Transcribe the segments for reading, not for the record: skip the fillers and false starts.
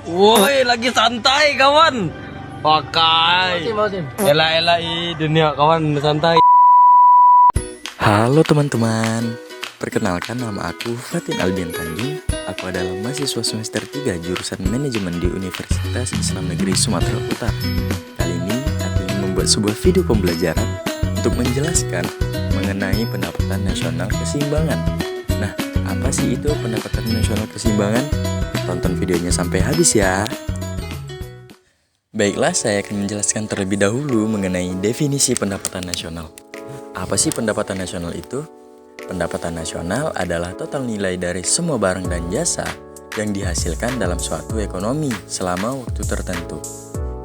Woi, lagi santai kawan. Pakai. Ela-ela dunia kawan santai. Halo teman-teman, perkenalkan nama aku Fatin Albian Tanjung. Aku adalah mahasiswa semester 3 jurusan manajemen di Universitas Islam Negeri Sumatera Utara. Kali ini aku ingin membuat sebuah video pembelajaran untuk menjelaskan mengenai pendapatan nasional keseimbangan. Nah, apa sih itu pendapatan nasional keseimbangan? Tonton videonya sampai habis ya. Baiklah, saya akan menjelaskan terlebih dahulu mengenai definisi pendapatan nasional. Apa sih pendapatan nasional itu? Pendapatan nasional adalah total nilai dari semua barang dan jasa yang dihasilkan dalam suatu ekonomi selama waktu tertentu.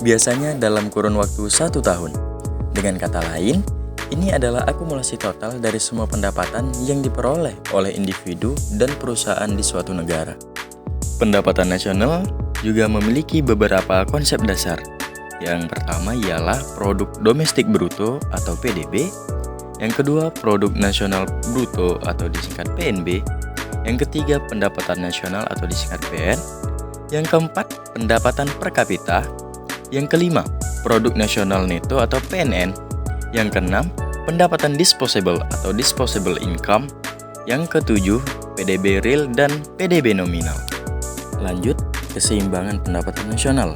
Biasanya dalam kurun waktu 1 tahun. Dengan kata lain, ini adalah akumulasi total dari semua pendapatan yang diperoleh oleh individu dan perusahaan di suatu negara. Pendapatan nasional juga memiliki beberapa konsep dasar. Yang pertama ialah produk domestik bruto atau PDB. Yang kedua, produk nasional bruto atau disingkat PNB. Yang ketiga, pendapatan nasional atau disingkat PN. Yang keempat, pendapatan per kapita. Yang kelima, produk nasional neto atau PNN. Yang keenam, pendapatan disposable atau disposable income. Yang ketujuh, PDB real dan PDB nominal. Lanjut, keseimbangan pendapatan nasional.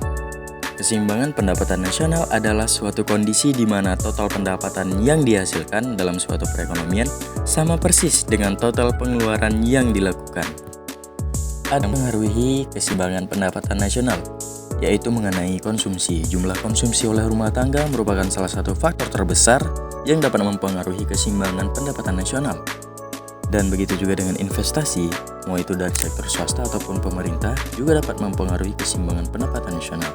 Keseimbangan pendapatan nasional adalah suatu kondisi di mana total pendapatan yang dihasilkan dalam suatu perekonomian sama persis dengan total pengeluaran yang dilakukan. Ada mengaruhi keseimbangan pendapatan nasional, yaitu mengenai konsumsi. Jumlah konsumsi oleh rumah tangga merupakan salah satu faktor terbesar yang dapat mempengaruhi keseimbangan pendapatan nasional. Dan begitu juga dengan investasi, mau itu dari sektor swasta ataupun pemerintah, juga dapat mempengaruhi keseimbangan pendapatan nasional.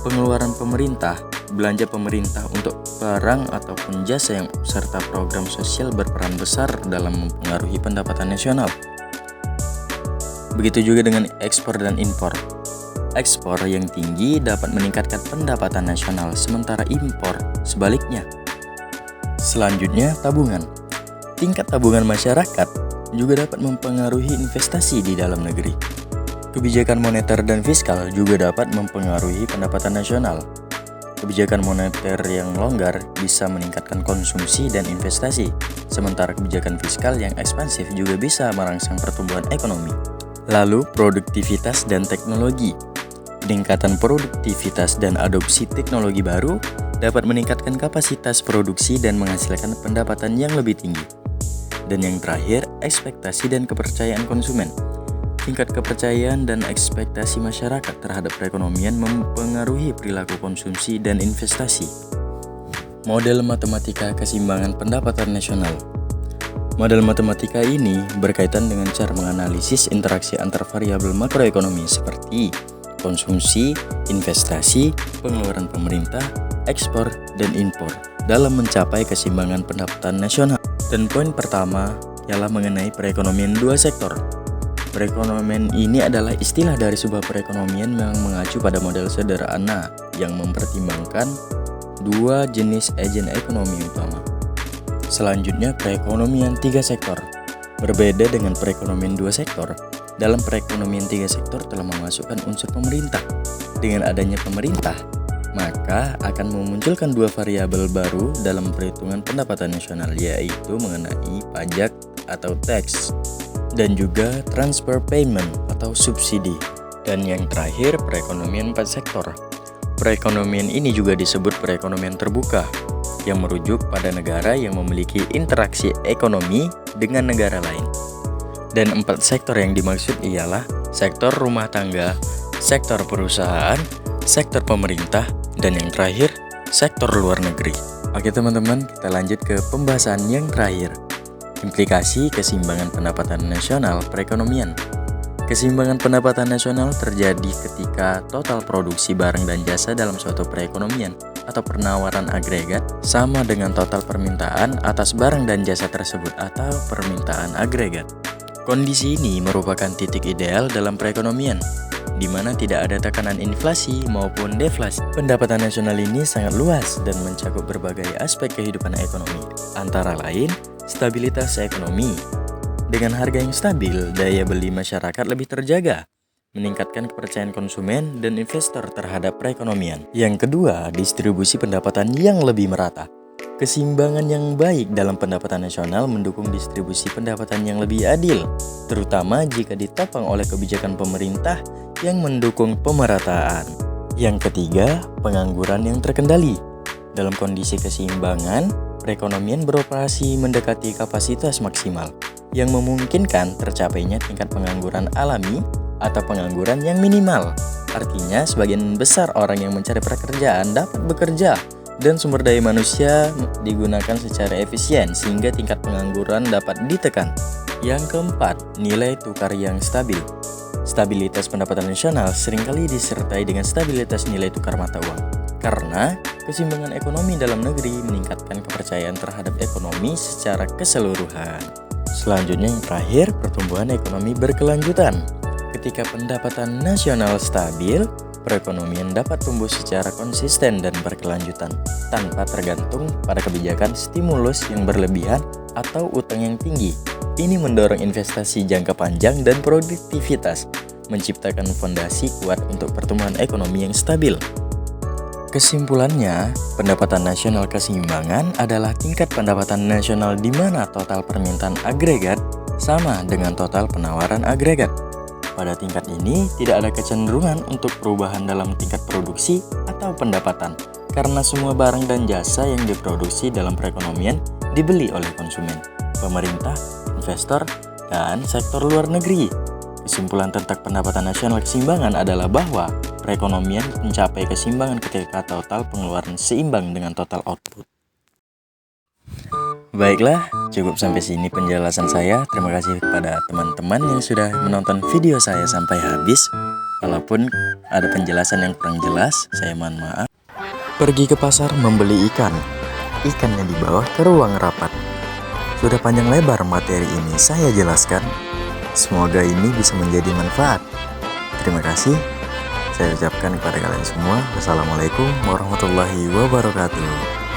Pengeluaran pemerintah, belanja pemerintah untuk barang ataupun jasa yang serta program sosial berperan besar dalam mempengaruhi pendapatan nasional. Begitu juga dengan ekspor dan impor. Ekspor yang tinggi dapat meningkatkan pendapatan nasional, sementara impor sebaliknya. Selanjutnya, tabungan. Tingkat tabungan masyarakat juga dapat mempengaruhi investasi di dalam negeri. Kebijakan moneter dan fiskal juga dapat mempengaruhi pendapatan nasional. Kebijakan moneter yang longgar bisa meningkatkan konsumsi dan investasi, sementara kebijakan fiskal yang ekspansif juga bisa merangsang pertumbuhan ekonomi. Lalu, produktivitas dan teknologi. Peningkatan produktivitas dan adopsi teknologi baru dapat meningkatkan kapasitas produksi dan menghasilkan pendapatan yang lebih tinggi. Dan yang terakhir, ekspektasi dan kepercayaan konsumen. Tingkat kepercayaan dan ekspektasi masyarakat terhadap perekonomian mempengaruhi perilaku konsumsi dan investasi. Model matematika keseimbangan pendapatan nasional. Model matematika ini berkaitan dengan cara menganalisis interaksi antar variabel makroekonomi seperti konsumsi, investasi, pengeluaran pemerintah, ekspor, dan impor dalam mencapai keseimbangan pendapatan nasional. Dan poin pertama ialah mengenai perekonomian dua sektor. Perekonomian ini adalah istilah dari sebuah perekonomian yang mengacu pada model sederhana yang mempertimbangkan dua jenis agen ekonomi utama. Selanjutnya, perekonomian tiga sektor. Berbeda dengan perekonomian dua sektor, dalam perekonomian tiga sektor telah memasukkan unsur pemerintah. Dengan adanya pemerintah, maka akan memunculkan dua variabel baru dalam perhitungan pendapatan nasional, yaitu mengenai pajak atau tax dan juga transfer payment atau subsidi. Dan yang terakhir, perekonomian 4 sektor. Perekonomian ini juga disebut perekonomian terbuka yang merujuk pada negara yang memiliki interaksi ekonomi dengan negara lain. Dan 4 sektor yang dimaksud ialah sektor rumah tangga, sektor perusahaan, sektor pemerintah, dan yang terakhir, sektor luar negeri. Oke teman-teman, kita lanjut ke pembahasan yang terakhir. Implikasi keseimbangan pendapatan nasional perekonomian. Keseimbangan pendapatan nasional terjadi ketika total produksi barang dan jasa dalam suatu perekonomian atau penawaran agregat sama dengan total permintaan atas barang dan jasa tersebut atau permintaan agregat. Kondisi ini merupakan titik ideal dalam perekonomian, di mana tidak ada tekanan inflasi maupun deflasi. Pendapatan nasional ini sangat luas dan mencakup berbagai aspek kehidupan ekonomi, antara lain stabilitas ekonomi. Dengan harga yang stabil, daya beli masyarakat lebih terjaga. meningkatkan kepercayaan konsumen dan investor terhadap perekonomian. Yang kedua, distribusi pendapatan yang lebih merata. Keseimbangan yang baik dalam pendapatan nasional mendukung distribusi pendapatan yang lebih adil, terutama jika ditopang oleh kebijakan pemerintah yang mendukung pemerataan. Yang ketiga, pengangguran yang terkendali. Dalam kondisi keseimbangan, perekonomian beroperasi mendekati kapasitas maksimal, yang memungkinkan tercapainya tingkat pengangguran alami atau pengangguran yang minimal. Artinya, sebagian besar orang yang mencari pekerjaan dapat bekerja dan sumber daya manusia digunakan secara efisien sehingga tingkat pengangguran dapat ditekan. Yang keempat, nilai tukar yang stabil. Stabilitas pendapatan nasional seringkali disertai dengan stabilitas nilai tukar mata uang, karena keseimbangan ekonomi dalam negeri meningkatkan kepercayaan terhadap ekonomi secara keseluruhan. Selanjutnya yang terakhir, pertumbuhan ekonomi berkelanjutan. Ketika pendapatan nasional stabil, perekonomian dapat tumbuh secara konsisten dan berkelanjutan, tanpa tergantung pada kebijakan stimulus yang berlebihan atau utang yang tinggi. Ini mendorong investasi jangka panjang dan produktivitas, menciptakan fondasi kuat untuk pertumbuhan ekonomi yang stabil. Kesimpulannya, pendapatan nasional keseimbangan adalah tingkat pendapatan nasional di mana total permintaan agregat sama dengan total penawaran agregat. Pada tingkat ini, tidak ada kecenderungan untuk perubahan dalam tingkat produksi atau pendapatan, karena semua barang dan jasa yang diproduksi dalam perekonomian dibeli oleh konsumen, pemerintah, investor, dan sektor luar negeri. Kesimpulan tentang pendapatan nasional keseimbangan adalah bahwa perekonomian mencapai keseimbangan ketika total pengeluaran seimbang dengan total output. Baiklah, cukup sampai sini penjelasan saya. Terima kasih kepada teman-teman yang sudah menonton video saya sampai habis. Walaupun ada penjelasan yang kurang jelas, saya mohon maaf. Pergi ke pasar membeli ikan. Ikannya dibawa ke ruang rapat. Sudah panjang lebar materi ini saya jelaskan. Semoga ini bisa menjadi manfaat. Terima kasih. Saya ucapkan kepada kalian semua, wassalamualaikum warahmatullahi wabarakatuh.